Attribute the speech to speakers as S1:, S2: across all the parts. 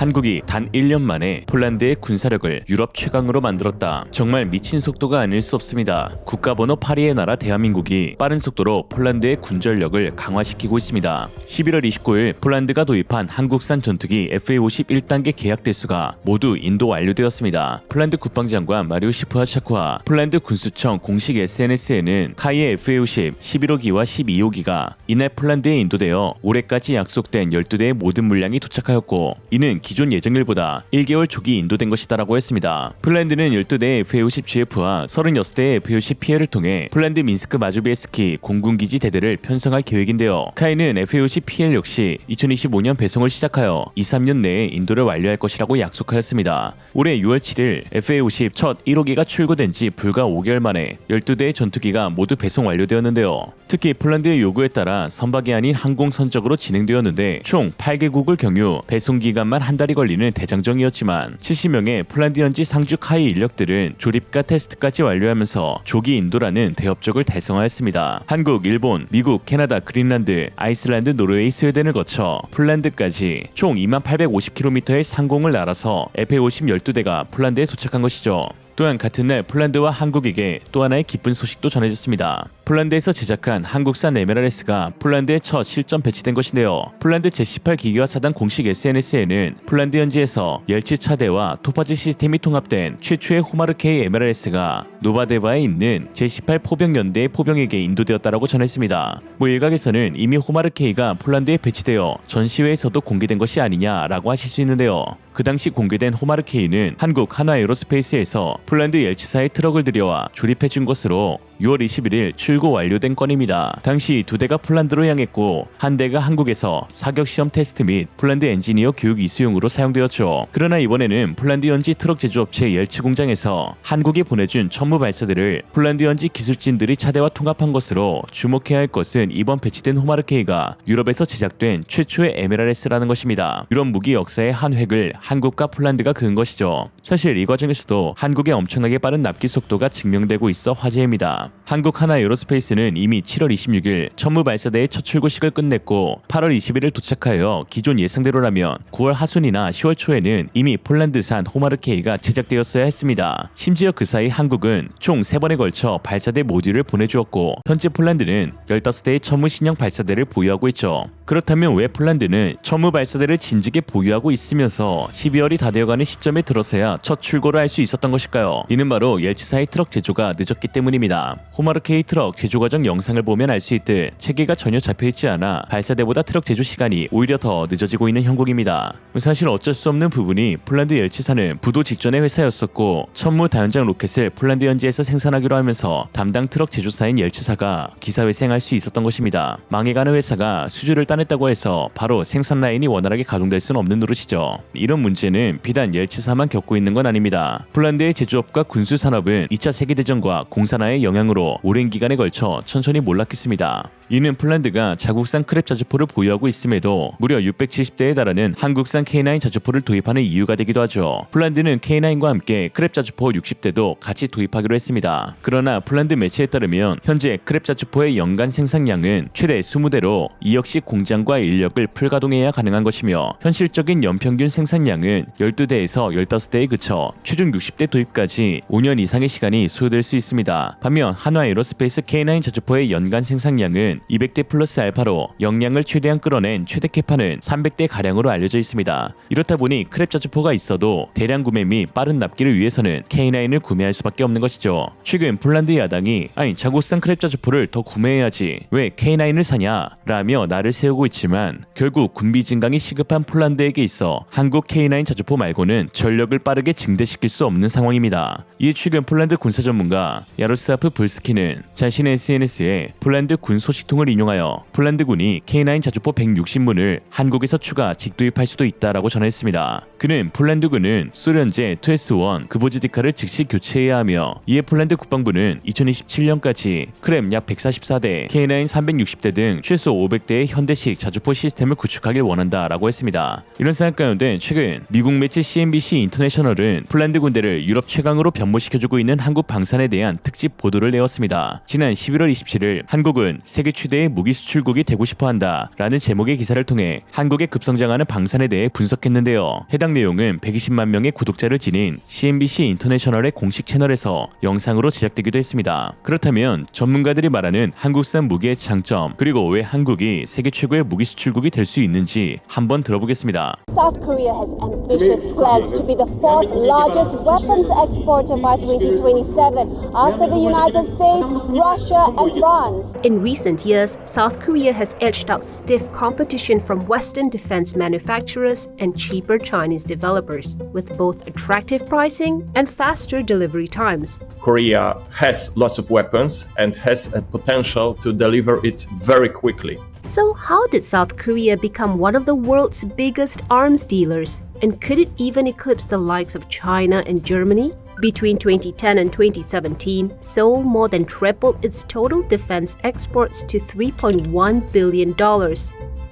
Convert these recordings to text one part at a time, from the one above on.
S1: 한국이 단 1년 만에 폴란드의 군사력을 유럽 최강으로 만들었다. 정말 미친 속도가 아닐 수 없습니다. 국가번호 8위의 나라 대한민국이 빠른 속도로 폴란드의 군전력을 강화시키고 있습니다. 11월 29일 폴란드가 도입한 한국산 전투기 FA-50 1단계 계약 대수가 모두 인도 완료되었습니다. 폴란드 국방장관 마리우시 푸하차코와 폴란드 군수청 공식 SNS에는 카이의 FA-50 11호기와 12호기가 이날 폴란드에 인도되어 올해까지 약속된 12대의 모든 물량이 도착하였고, 이는 기존 예정일보다 1개월 조기 인도된 것이다라고 했습니다. 폴란드는 12대의 FA-50GF와 36대의 FA-50PL을 통해 폴란드 민스크 마조비에스키 공군기지 대대를 편성할 계획인데요. 카이는 FA-50PL 역시 2025년 배송을 시작하여 2-3년 내에 인도를 완료할 것이라고 약속하였습니다. 올해 6월 7일 FA-50 첫 1호기가 출고된 지 불과 5개월 만에 12대의 전투기가 모두 배송 완료되었는데요. 특히 폴란드의 요구에 따라 선박이 아닌 항공 선적으로 진행되었는데 총 8개국을 경유, 배송 기간만 한 달이 걸리는 대장정이었지만 70명의 폴란드 현지 상주 카이 인력들은 조립과 테스트까지 완료하면서 조기 인도라는 대업적을 달성하였습니다. 한국, 일본, 미국, 캐나다, 그린란드, 아이슬란드, 노르웨이, 스웨덴을 거쳐 폴란드까지 총 2850km의 상공을 날아서 FA-50 12대가 폴란드에 도착한 것이죠. 또한 같은 날 폴란드와 한국에게 또 하나의 기쁜 소식도 전해졌습니다. 폴란드에서 제작한 한국산 MLRS가 폴란드에 첫 실전 배치된 것인데요. 폴란드 제18 기계화 사단 공식 SNS에는 폴란드 현지에서 옐치 차대와 토파즈 시스템이 통합된 최초의 호마르케이 MLRS가 노바데바에 있는 제18 포병연대의 포병에게 인도되었다라고 전했습니다. 일각에서는 이미 호마르케이가 폴란드에 배치되어 전시회에서도 공개된 것이 아니냐라고 하실 수 있는데요. 그 당시 공개된 호마르케이는 한국 하나에어로스페이스에서 폴란드 옐치사의 트럭을 들여와 조립해준 것으로 6월 21일 출고 완료된 건입니다. 당시 2대가 폴란드로 향했고 한 대가 한국에서 사격시험 테스트 및 폴란드 엔지니어 교육 이수용으로 사용되었죠. 그러나 이번에는 폴란드 현지 트럭 제조업체 옐치 공장에서 한국에 보내준 천무 발사대를 폴란드 현지 기술진들이 차대와 통합한 것으로 주목해야 할 것은 이번 배치된 호마르케이가 유럽에서 제작된 최초의 MLRS라는 것입니다. 유럽 무기 역사의 한 획을 한국과 폴란드가 그은 것이죠. 사실 이 과정에서도 한국의 엄청나게 빠른 납기 속도가 증명되고 있어 화제입니다. 한국 하나에어로스페이스는 이미 7월 26일 천무 발사대의 첫 출고식을 끝냈고 8월 21일 도착하여 기존 예상대로라면 9월 하순이나 10월 초에는 이미 폴란드산 호마르케이가 제작되었어야 했습니다. 심지어 그 사이 한국은 총 3번에 걸쳐 발사대 모듈을 보내주었고 현재 폴란드는 15대의 천무 신형 발사대를 보유하고 있죠. 그렇다면 왜 폴란드는 천무 발사대를 진즉에 보유하고 있으면서 12월이 다 되어가는 시점에 들어서야 첫 출고를 할 수 있었던 것일까요? 이는 바로 옐치사의 트럭 제조가 늦었기 때문입니다. 호마르케이 트럭 제조 과정 영상을 보면 알 수 있듯 체계가 전혀 잡혀있지 않아 발사대보다 트럭 제조 시간이 오히려 더 늦어지고 있는 형국입니다. 사실 어쩔 수 없는 부분이 폴란드 옐치사는 부도 직전의 회사였었고 천무 다연장 로켓을 폴란드 현지에서 생산하기로 하면서 담당 트럭 제조사인 옐치사가 기사회생할 수 있었던 것입니다. 망해가는 회사가 수주를 따냈다고 해서 바로 생산 라인이 원활하게 가동될 수는 없는 노릇이죠. 이런 문제는 비단 옐치사만 겪고 있는 건 아닙니다. 폴란드의 제조업과 군수 산업은 2차 세계대전과 공산화의 영향으로 오랜 기간에 걸쳐 천천히 몰락했습니다. 이는 폴란드가 자국산 크랩 자주포를 보유하고 있음에도 무려 670대에 달하는 한국산 K9 자주포를 도입하는 이유가 되기도 하죠. 폴란드는 K9과 함께 크랩 자주포 60대도 같이 도입하기로 했습니다. 그러나 폴란드 매체에 따르면 현재 크랩 자주포의 연간 생산량은 최대 20대로 이 역시 공장과 인력을 풀가동해야 가능한 것이며 현실적인 연평균 생산량은 12대에서 15대에 그쳐 최종 60대 도입까지 5년 이상의 시간이 소요될 수 있습니다. 반면 한화에어로스페이스 K9 자주포의 연간 생산량은 200대 플러스 알파로 역량을 최대한 끌어낸 최대 캐파는 300대 가량으로 알려져 있습니다. 이렇다 보니 크랩 자주포가 있어도 대량 구매 및 빠른 납기를 위해서는 K9을 구매할 수밖에 없는 것이죠. 최근 폴란드 야당이 자국산 크랩 자주포를 더 구매해야지 왜 K9을 사냐 라며 나를 세우고 있지만 결국 군비 증강이 시급한 폴란드에게 있어 한국 K9 자주포 말고는 전력을 빠르게 증대시킬 수 없는 상황입니다. 이에 최근 폴란드 군사 전문가 야로스라프 불스키는 자신의 SNS에 폴란드 군 소식통을 인용하여 폴란드군이 K9 자주포 160문을 한국에서 추가 직도입할 수도 있다라고 전했습니다. 그는 폴란드군은 소련제 2S1 그보즈디카를 즉시 교체해야 하며 이에 폴란드 국방부는 2027년까지 크랩 약 144대, K9 360대 등 최소 500대의 현대식 자주포 시스템을 구축하길 원한다라고 했습니다. 이런 상황 가운데 최근 미국 매체 CNBC 인터내셔널은 폴란드 군대를 유럽 최강으로 변모시켜주고 있는 한국 방산에 대한 특집 보도를 내었습니다. 지난 11월 27일 한국은 세계 최대의 무기 수출국이 되고 싶어한다 라는 제목의 기사를 통해 한국의 급성장하는 방산에 대해 분석했는데요. 해당 내용은 120만 명의 구독자를 지닌 CNBC 인터내셔널의 공식 채널에서 영상으로 제작되기도 했습니다. 그렇다면 전문가들이 말하는 한국산 무기의 장점, 그리고 왜 한국이 세계 최고의 무기 수출국이 될 수 있는지 한번 들어보겠습니다.
S2: South Korea has ambitious plans to be the fourth largest weapons exporter by 2027 after the United States, Russia, and France.
S3: In recent years, South Korea has edged out stiff competition from Western defense manufacturers and cheaper Chinese developers, with both attractive pricing and faster delivery times.
S4: Korea has lots of weapons and has a potential to deliver it very quickly.
S3: So, how did South Korea become one of the world's biggest arms dealers? And could it even eclipse the likes of China and Germany? Between 2010 and 2017, Seoul more than tripled its total defense exports to $3.1 billion.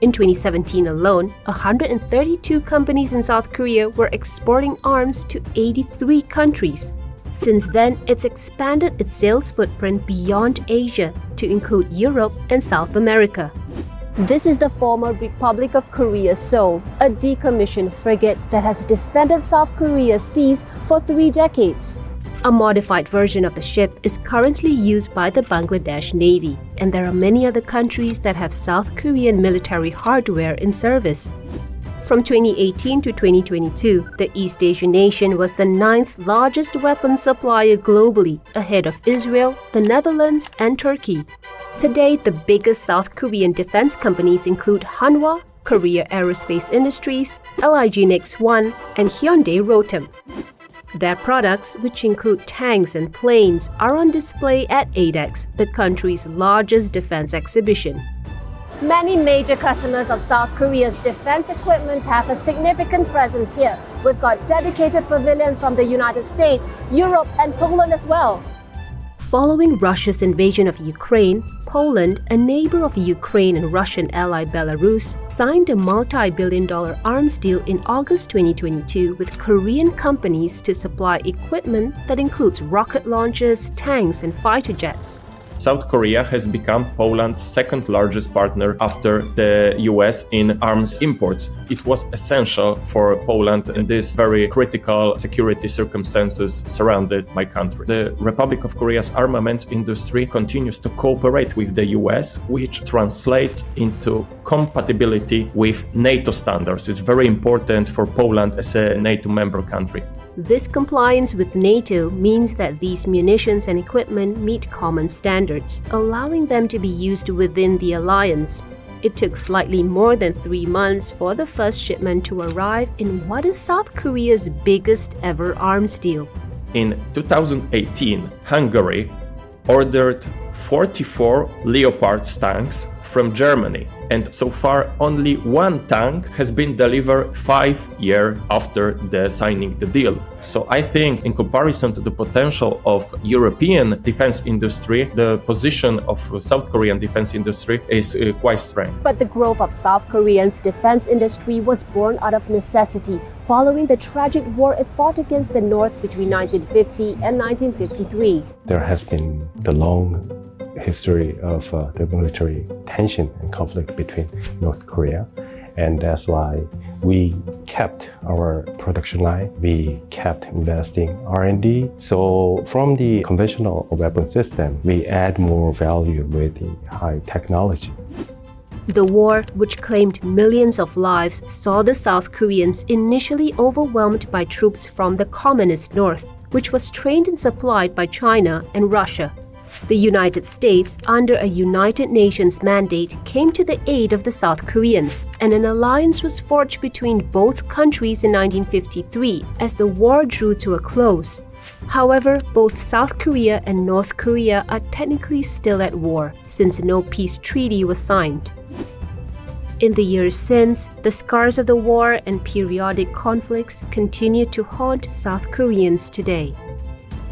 S3: In 2017 alone, 132 companies in South Korea were exporting arms to 83 countries. Since then, it's expanded its sales footprint beyond Asia to include Europe and South America.
S2: This is the former Republic of Korea Seoul, a decommissioned frigate that has defended South Korea's seas for 3 decades.
S3: A modified version of the ship is currently used by the Bangladesh Navy, and there are many other countries that have South Korean military hardware in service. From 2018 to 2022, the East Asian nation was the 9th largest weapons supplier globally, ahead of Israel, the Netherlands, and Turkey. Today, the biggest South Korean defense companies include Hanwha, Korea Aerospace Industries, LIG Next One, and Hyundai Rotem. Their products, which include tanks and planes, are on display at ADEX, the country's largest defense exhibition.
S2: Many major customers of South Korea's defense equipment have a significant presence here. We've got dedicated pavilions from the United States, Europe, and Poland as well.
S3: Following Russia's invasion of Ukraine, Poland, a neighbor of Ukraine and Russian ally Belarus, signed a multi-billion-dollar arms deal in August 2022 with Korean companies to supply equipment that includes rocket launchers, tanks, and fighter jets.
S4: South Korea has become Poland's second largest partner after the US in arms imports. It was essential for Poland in these very critical security circumstances surrounded my country. The Republic of Korea's armaments industry continues to cooperate with the US, which translates into compatibility with NATO standards. It's very important for Poland as a NATO member country.
S3: This compliance with NATO means that these munitions and equipment meet common standards, allowing them to be used within the alliance. It took slightly more than 3 months for the first shipment to arrive in what is South Korea's biggest ever arms deal.
S4: In 2018, Hungary ordered 44 Leopard tanks from Germany, and so far only 1 tank has been delivered 5 years after the signing the deal. So I think in comparison to the potential of European defense industry, the position of South Korean defense industry is quite strong.
S2: But the growth of South Korea's defense industry was born out of necessity following the tragic war it fought against the North between 1950 and 1953.
S5: There has been the long history of the military tension and conflict between North Korea, and that's why we kept our production line, we kept investing R&D. So from the conventional weapon system, we add more value with the high technology.
S3: The war, which claimed millions of lives, saw the South Koreans initially overwhelmed by troops from the communist North, which was trained and supplied by China and Russia. The United States, under a United Nations mandate, came to the aid of the South Koreans, and an alliance was forged between both countries in 1953 as the war drew to a close. However, both South Korea and North Korea are technically still at war, since no peace treaty was signed. In the years since, the scars of the war and periodic conflicts continue to haunt South Koreans today.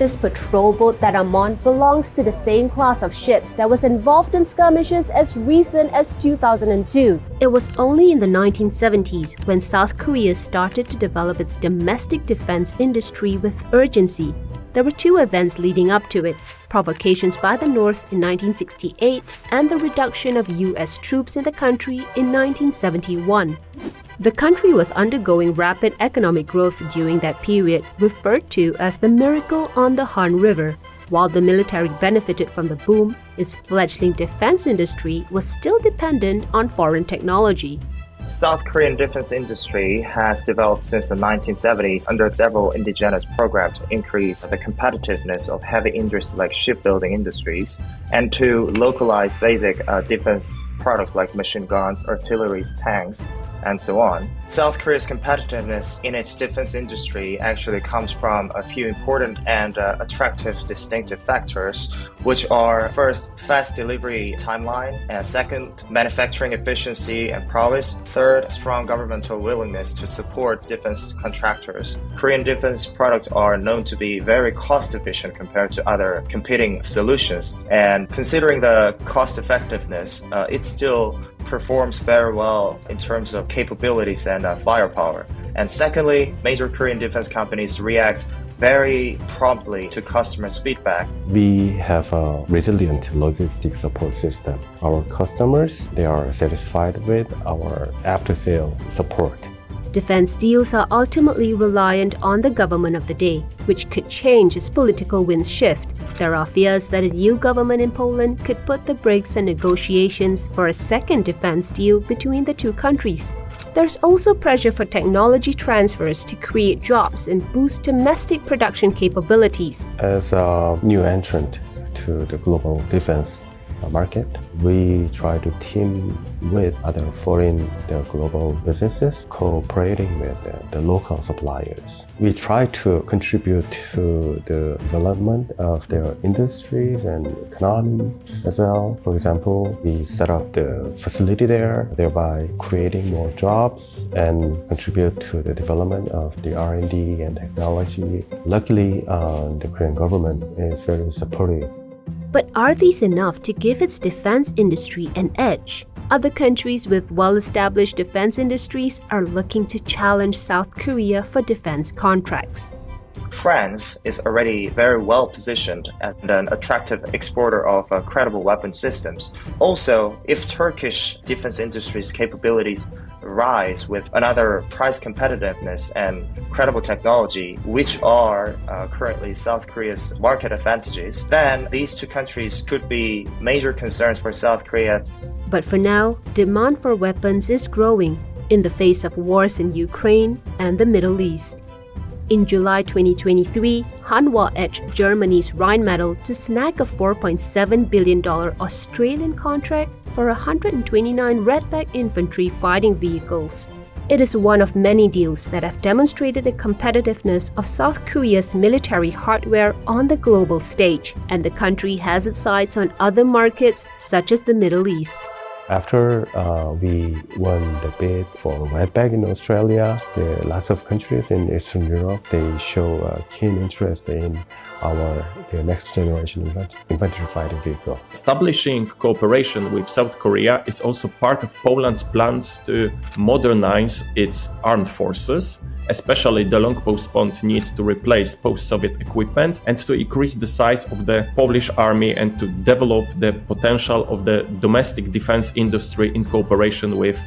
S2: This patrol boat that I'm on belongs to the same class of ships that was involved in skirmishes as recent as 2002.
S3: It was only in the 1970s when South Korea started to develop its domestic defense industry with urgency. There were two events leading up to it: provocations by the North in 1968 and the reduction of US troops in the country in 1971. The country was undergoing rapid economic growth during that period, referred to as the Miracle on the Han River. While the military benefited from the boom, its fledgling defense industry was still dependent on foreign technology.
S6: South Korean defense industry has developed since the 1970s under several indigenous programs to increase the competitiveness of heavy industries like shipbuilding industries and to localize basic defense products like machine guns, artillery, tanks, and so on. South Korea's competitiveness in its defense industry actually comes from a few important and attractive distinctive factors, which are first, fast delivery timeline, and second, manufacturing efficiency and prowess, third, strong governmental willingness to support defense contractors. Korean defense products are known to be very cost efficient compared to other competing solutions, and considering the cost effectiveness, it still performs very well in terms of capabilities and firepower. And secondly, major Korean defense companies react very promptly to customers' feedback.
S5: We have a resilient logistics support system. Our customers, they are satisfied with our after-sale support.
S3: Defense deals are ultimately reliant on the government of the day, which could change as political winds shift. There are fears that a new government in Poland could put the brakes on negotiations for a second defense deal between the two countries. There's also pressure for technology transfers to create jobs and boost domestic production capabilities.
S5: As a new entrant to the global defense market, we try to team with other foreign global businesses, cooperating with the local suppliers. We try to contribute to the development of their industries and economy as well. For example, we set up the facility there, thereby creating more jobs and contribute to the development of the R&D and technology. Luckily, the Korean government is very supportive.
S3: But are these enough to give its defense industry an edge? Other countries with well-established defense industries are looking to challenge South Korea for defense contracts.
S6: France is already very well positioned as an attractive exporter of credible weapon systems. Also, if Turkish defense industry's capabilities rise with another price competitiveness and credible technology, which are currently South Korea's market advantages, then these two countries could be major concerns for South Korea.
S3: But for now, demand for weapons is growing in the face of wars in Ukraine and the Middle East. In July 2023, Hanwha edged Germany's Rheinmetall to snag a $4.7 billion Australian contract for 129 Redback infantry fighting vehicles. It is one of many deals that have demonstrated the competitiveness of South Korea's military hardware on the global stage, and the country has its sights on other markets such as the Middle East.
S5: After we won the bid for Redback in Australia, there are lots of countries in Eastern Europe. They show a keen interest in the next generation infantry fighting vehicle.
S4: Establishing cooperation with South Korea is also part of Poland's plans to modernize its armed forces, especially the long postponed need to replace post-Soviet equipment and to increase the size of the Polish army and to develop the potential of the domestic defense industry in cooperation with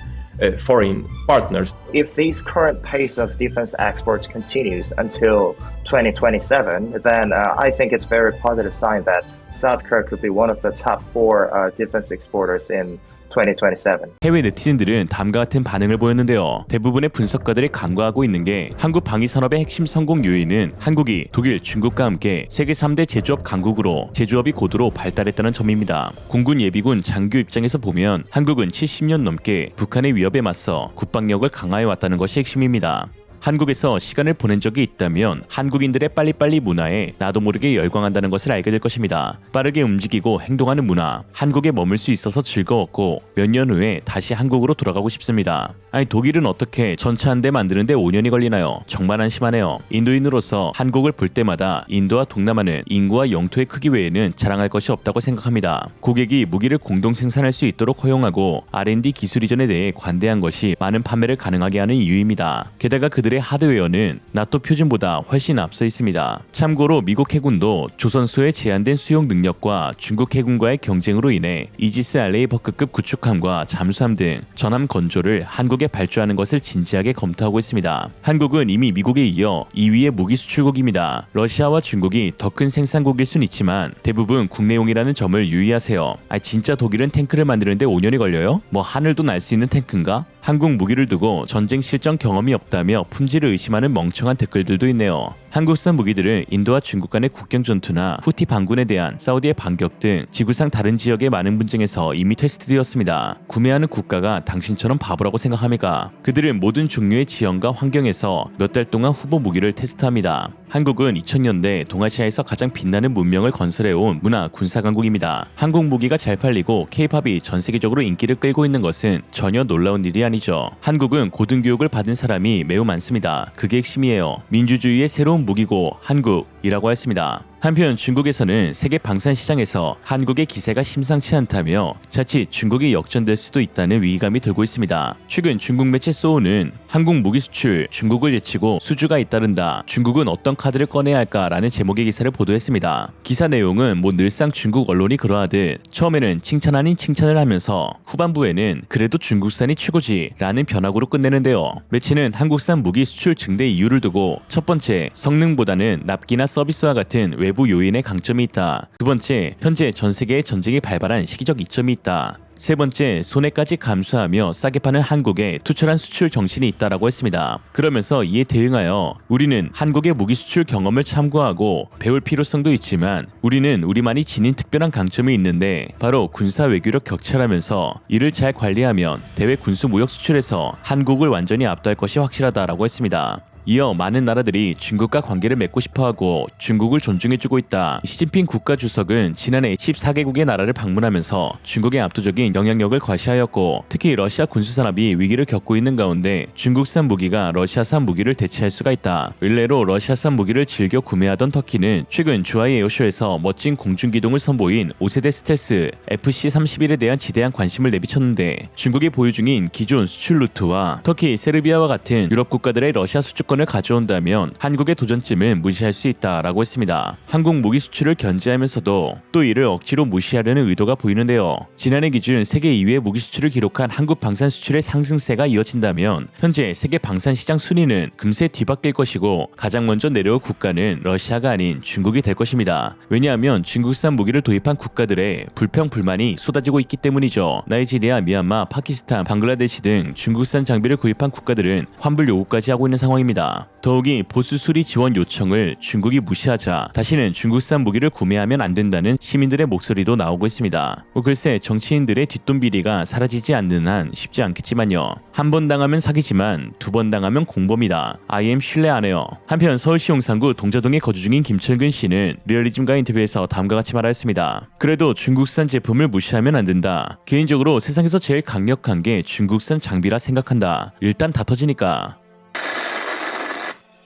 S4: foreign partners.
S6: If this current pace of defense exports continues until 2027, then I think it's a very positive sign that South Korea could be one of the top 4 defense exporters in 2027.
S1: 해외 네티즌들은 다음과 같은 반응을 보였는데요. 대부분의 분석가들이 간과하고 있는 게 한국 방위 산업의 핵심 성공 요인은 한국이 독일, 중국과 함께 세계 3대 제조업 강국으로 제조업이 고도로 발달했다는 점입니다. 공군 예비군 장교 입장에서 보면 한국은 70년 넘게 북한의 위협에 맞서 국방력을 강화해 왔다는 것이 핵심입니다. 한국에서 시간을 보낸 적이 있다면 한국인들의 빨리빨리 문화에 나도 모르게 열광한다는 것을 알게 될 것입니다. 빠르게 움직이고 행동하는 문화, 한국에 머물 수 있어서 즐거웠고 몇 년 후에 다시 한국으로 돌아가고 싶습니다. 아니 독일은 어떻게 전차 한 대 만드는데 5년이 걸리나요? 정말 한심하네요. 인도인으로서 한국을 볼 때마다 인도와 동남아는 인구와 영토의 크기 외에는 자랑할 것이 없다고 생각합니다. 고객이 무기를 공동 생산할 수 있도록 허용하고 R&D 기술 이전에 대해 관대한 것이 많은 판매를 가능하게 하는 이유입니다. 게다가 그들의 그들의 하드웨어는 나토 표준보다 훨씬 앞서 있습니다. 참고로 미국 해군도 조선소의 제한된 수용 능력과 중국 해군과의 경쟁으로 인해 이지스 알레이버크급 구축함과 잠수함 등 전함 건조를 한국에 발주하는 것을 진지하게 검토하고 있습니다. 한국은 이미 미국에 이어 2위의 무기 수출국입니다. 러시아와 중국이 더 큰 생산국일 순 있지만 대부분 국내용이라는 점을 유의하세요. 진짜 독일은 탱크를 만드는데 5년이 걸려요? 뭐 하늘도 날 수 있는 탱크인가? 한국 무기를 두고 전쟁 실전 경험이 없다며 품질을 의심하는 멍청한 댓글들도 있네요. 한국산 무기들은 인도와 중국 간의 국경 전투나 후티 반군에 대한 사우디의 반격 등 지구상 다른 지역의 많은 분쟁에서 이미 테스트되었습니다. 구매하는 국가가 당신처럼 바보라고 생각합니까? 그들은 모든 종류의 지형과 환경에서 몇 달 동안 후보 무기를 테스트합니다. 한국은 2000년대 동아시아에서 가장 빛나는 문명을 건설해온 문화 군사 강국입니다. 한국 무기가 잘 팔리고 K-팝이 전 세계적으로 인기를 끌고 있는 것은 전혀 놀라운 일이 아니죠. 한국은 고등교육을 받은 사람이 매우 많습니다. 그게 핵심이에요. 민주주의의 새로운 무기고 한국이라고 했습니다. 한편 중국에서는 세계 방산 시장에서 한국의 기세가 심상치 않다며 자칫 중국이 역전될 수도 있다는 위기감이 들고 있습니다. 최근 중국 매체 소우는 한국 무기 수출 중국을 제치고 수주가 잇따른다. 중국은 어떤 카드를 꺼내야 할까라는 제목의 기사를 보도했습니다. 기사 내용은 늘상 중국 언론이 그러하듯 처음에는 칭찬 아닌 칭찬을 하면서 후반부에는 그래도 중국산이 최고지 라는 변화구로 끝내는데요. 매체는 한국산 무기 수출 증대 이유를 두고 첫 번째, 성능보다는 납기나 서비스와 같은 외부 요인의 강점이 있다. 두 번째, 현재 전 세계의 전쟁이 발발한 시기적 이점이 있다. 세 번째, 손해까지 감수하며 싸게 파는 한국에 투철한 수출 정신이 있다라고 했습니다. 그러면서 이에 대응하여 우리는 한국의 무기 수출 경험을 참고하고 배울 필요성도 있지만 우리는 우리만이 지닌 특별한 강점이 있는데 바로 군사 외교력 격차라면서 이를 잘 관리하면 대외 군수 무역 수출에서 한국을 완전히 압도할 것이 확실하다라고 했습니다. 이어 많은 나라들이 중국과 관계를 맺고 싶어하고 중국을 존중해주고 있다. 시진핑 국가주석은 지난해 14개국의 나라를 방문하면서 중국의 압도적인 영향력을 과시하였고 특히 러시아 군수산업이 위기를 겪고 있는 가운데 중국산 무기가 러시아산 무기를 대체할 수가 있다. 일례로 러시아산 무기를 즐겨 구매하던 터키는 최근 주하이 에어쇼에서 멋진 공중기동을 선보인 5세대 스텔스 FC-31에 대한 지대한 관심을 내비쳤는데 중국이 보유 중인 기존 수출 루트와 터키, 세르비아와 같은 유럽 국가들의 러시아 수주권 을 가져온다면 한국의 도전쯤은 무시할 수 있다라고 했습니다. 한국 무기 수출을 견제하면서도 또 이를 억지로 무시하려는 의도가 보이는데요. 지난해 기준 세계 2위의 무기 수출을 기록한 한국 방산 수출의 상승세가 이어진다면 현재 세계 방산 시장 순위는 금세 뒤바뀔 것이고 가장 먼저 내려올 국가는 러시아가 아닌 중국이 될 것입니다. 왜냐하면 중국산 무기를 도입한 국가들의 불평 불만이 쏟아지고 있기 때문이죠. 나이지리아, 미얀마, 파키스탄, 방글라데시 등 중국산 장비를 구입한 국가들은 환불 요구까지 하고 있는 상황입니다. 더욱이 보수 수리 지원 요청을 중국이 무시하자 다시는 중국산 무기를 구매하면 안 된다는 시민들의 목소리도 나오고 있습니다. 글쎄 정치인들의 뒷돈비리가 사라지지 않는 한 쉽지 않겠지만요. 한 번 당하면 사기지만 두 번 당하면 공범이다. IM 신뢰 안 해요. 한편 서울시 용산구 동자동에 거주 중인 김철근 씨는 리얼리즘과 인터뷰에서 다음과 같이 말하였습니다. 그래도 중국산 제품을 무시하면 안 된다. 개인적으로 세상에서 제일 강력한 게 중국산 장비라 생각한다. 일단 다 터지니까.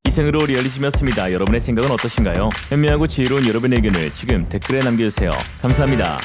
S1: 이생으로 리얼리즘이었습니다. 여러분의 생각은 어떠신가요? 현명하고 지혜로운 여러분의 의견을 지금 댓글에 남겨주세요. 감사합니다.